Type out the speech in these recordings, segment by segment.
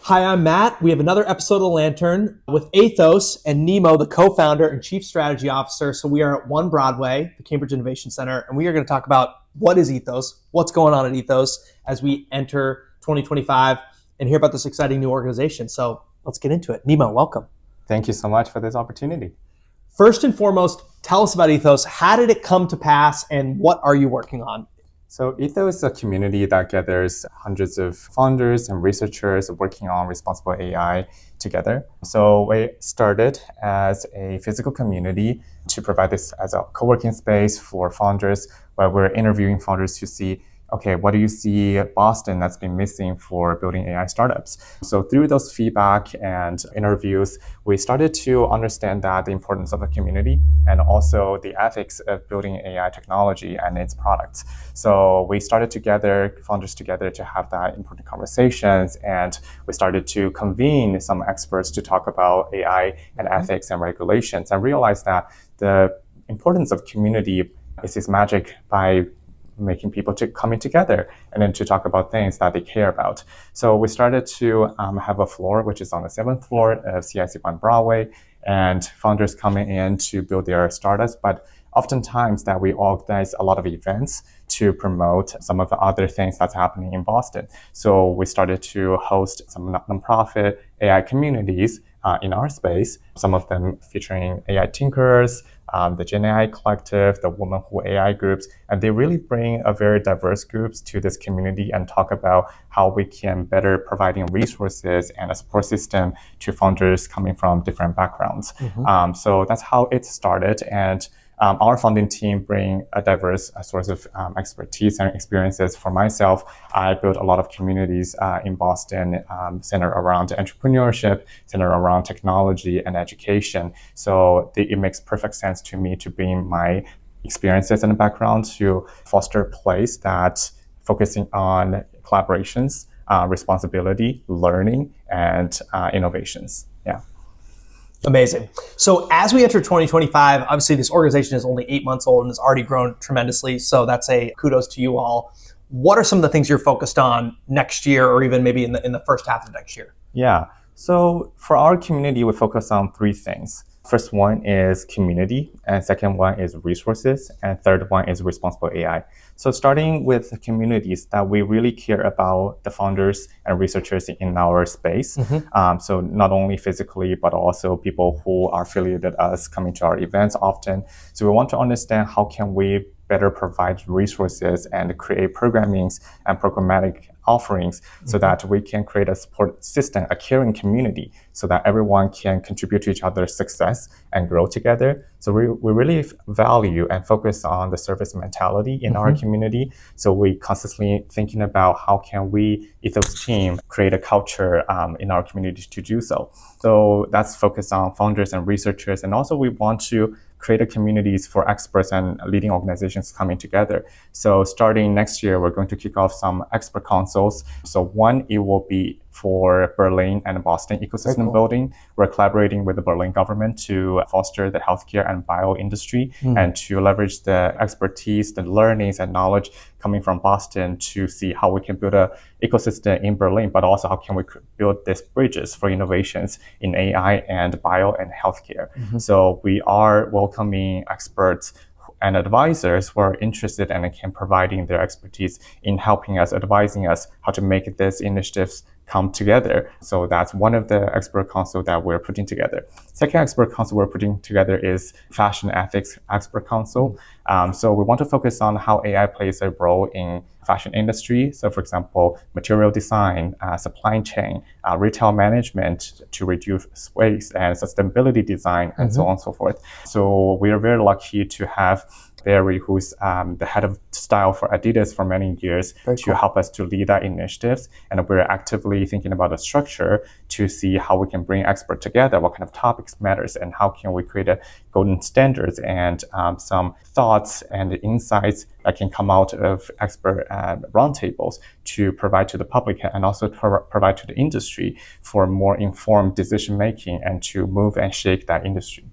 Hi, I'm Matt. We have another episode of The Lantern with Æthos and Nemo, the co-founder and chief strategy officer. So we are at One Broadway, the Cambridge Innovation Center, and we are going to talk about what is Æthos, what's going on at Æthos as we enter 2025 and hear about this exciting new organization. So let's get into it. Nemo, welcome. Thank you so much for this opportunity. First and foremost, tell us about Æthos. How did it come to pass and what are you working on? So Æthos is a community that gathers hundreds of founders and researchers working on responsible AI together. So we started as a physical community to provide this as a co-working space for founders where we're interviewing founders to see, okay, what do you see at Boston that's been missing for building AI startups? So through those feedback and interviews, we started to understand that the importance of the community and also the ethics of building AI technology and its products. So we started together, founders together, to have that important conversations, and we started to convene some experts to talk about AI and ethics and regulations, and realized that the importance of community is this magic by making people to coming together and then to talk about things that they care about. So we started to have a floor, which is on the 7th floor of CIC One Broadway, and founders coming in to build their startups. But oftentimes that we organize a lot of events to promote some of the other things that's happening in Boston. So we started to host some nonprofit AI communities in our space, some of them featuring AI thinkers, the GenAI Collective, the Women Who AI groups, and they really bring a very diverse groups to this community and talk about how we can better providing resources and a support system to founders coming from different backgrounds. So that's how it started, and our founding team bring a diverse source of expertise and experiences. For myself, I built a lot of communities in Boston centered around entrepreneurship, centered around technology and education. So it makes perfect sense to me to bring my experiences and background to foster a place that's focusing on collaborations, responsibility, learning, and innovations. Yeah. Amazing. So as we enter 2025, obviously this organization is only 8 months old and has already grown tremendously. So that's a kudos to you all. What are some of the things you're focused on next year, or even maybe in the first half of next year? Yeah. So for our community, we focus on 3 things. First one is community, and second one is resources, and third one is responsible AI. So starting with the communities, that we really care about the founders and researchers in our space. So not only physically, but also people who are affiliated us coming to our events often. So we want to understand how can we better provide resources and create programmings and programmatic offerings so that we can create a support system, a caring community, so that everyone can contribute to each other's success and grow together. So we really value and focus on the service mentality in our community. So we constantly thinking about how can we, Æthos team, create a culture in our community to do so. So that's focused on founders and researchers. And also we want to create communities for experts and leading organizations coming together. So starting next year, we're going to kick off some expert consoles. So one, it will be for Berlin and Boston ecosystem building. We're collaborating with the Berlin government to foster the healthcare and bio industry and to leverage the expertise, the learnings and knowledge coming from Boston to see how we can build an ecosystem in Berlin, but also how can we build these bridges for innovations in AI and bio and healthcare. So we are welcoming experts and advisors who are interested and can providing their expertise in helping us, advising us how to make these initiatives come together. So that's one of the expert council that we're putting together. Second expert council we're putting together is fashion ethics expert council. So we want to focus on how AI plays a role in fashion industry. So for example, material design, supply chain, retail management to reduce waste, and sustainability design, and so on and so forth. So we are very lucky to have Barry, who's the head of style for Adidas for many years, help us to lead that initiatives. And we're actively thinking about a structure to see how we can bring experts together, what kind of topics matters, and how can we create a golden standards and some thoughts and insights that can come out of expert roundtables to provide to the public and also provide to the industry for more informed decision making and to move and shake that industry.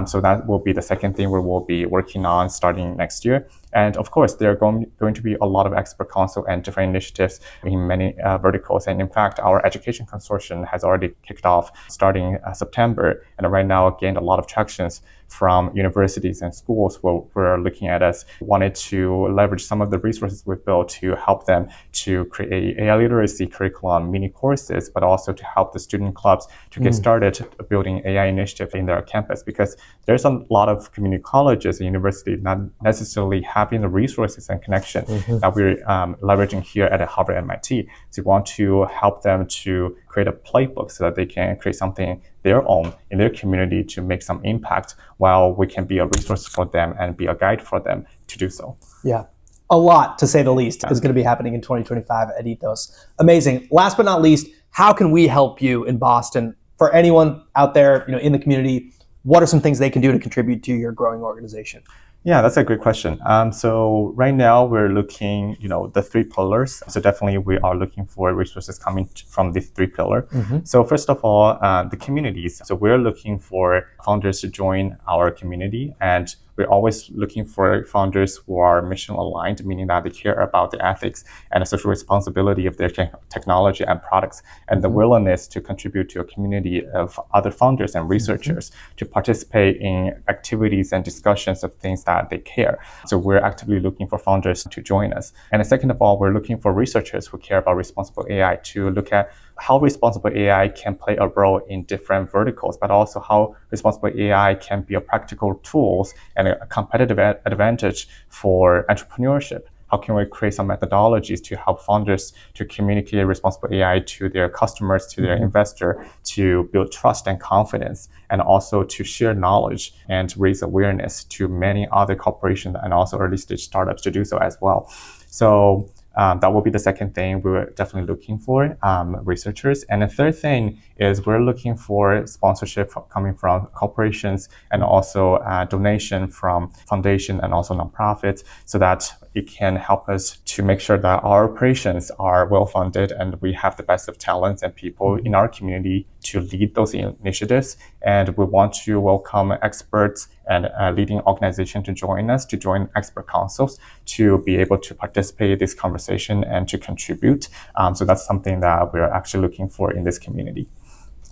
So that will be the second thing we will be working on starting next year. And of course, there are going to be a lot of expert council and different initiatives in many verticals. And in fact, our education consortium has already kicked off starting September, and right now gained a lot of tractions from universities and schools where we're looking at us wanted to leverage some of the resources we've built to help them to create AI literacy curriculum, mini courses, but also to help the student clubs to get started building AI initiative in their campus, because there's a lot of community colleges and universities not necessarily having the resources and connection that we're leveraging here at Harvard MIT. So we want to help them to create a playbook so that they can create something their own in their community to make some impact, while we can be a resource for them and be a guide for them to do so. Yeah. A lot, to say the least, is going to be happening in 2025 at Æthos. Amazing. Last but not least, how can we help you in Boston? For anyone out there, in the community, what are some things they can do to contribute to your growing organization? Yeah, that's a great question. So right now we're looking, the three pillars. So definitely we are looking for resources coming from these three pillars. So first of all, the communities. So we're looking for founders to join our community, and we're always looking for founders who are mission aligned, meaning that they care about the ethics and the social responsibility of their technology and products, and the willingness to contribute to a community of other founders and researchers to participate in activities and discussions of things that they care. So we're actively looking for founders to join us. And second of all, we're looking for researchers who care about responsible AI to look at how responsible AI can play a role in different verticals, but also how responsible AI can be a practical tools and a competitive advantage for entrepreneurship. How can we create some methodologies to help founders to communicate responsible AI to their customers, to their investor, to build trust and confidence, and also to share knowledge and raise awareness to many other corporations and also early stage startups to do so as well. So that will be the second thing we're definitely looking for, researchers. And the third thing is we're looking for sponsorship coming from corporations and also donation from foundation and also nonprofits, so that it can help us to make sure that our operations are well funded and we have the best of talents and people in our community to lead those initiatives. And we want to welcome experts and leading organizations to join us, to join expert councils, to be able to participate in this conversation and to contribute. So that's something that we're actually looking for in this community.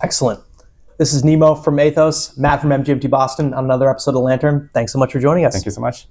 Excellent. This is Nemo from Æthos, Matt from MGMT Boston on another episode of Lantern. Thanks so much for joining us. Thank you so much.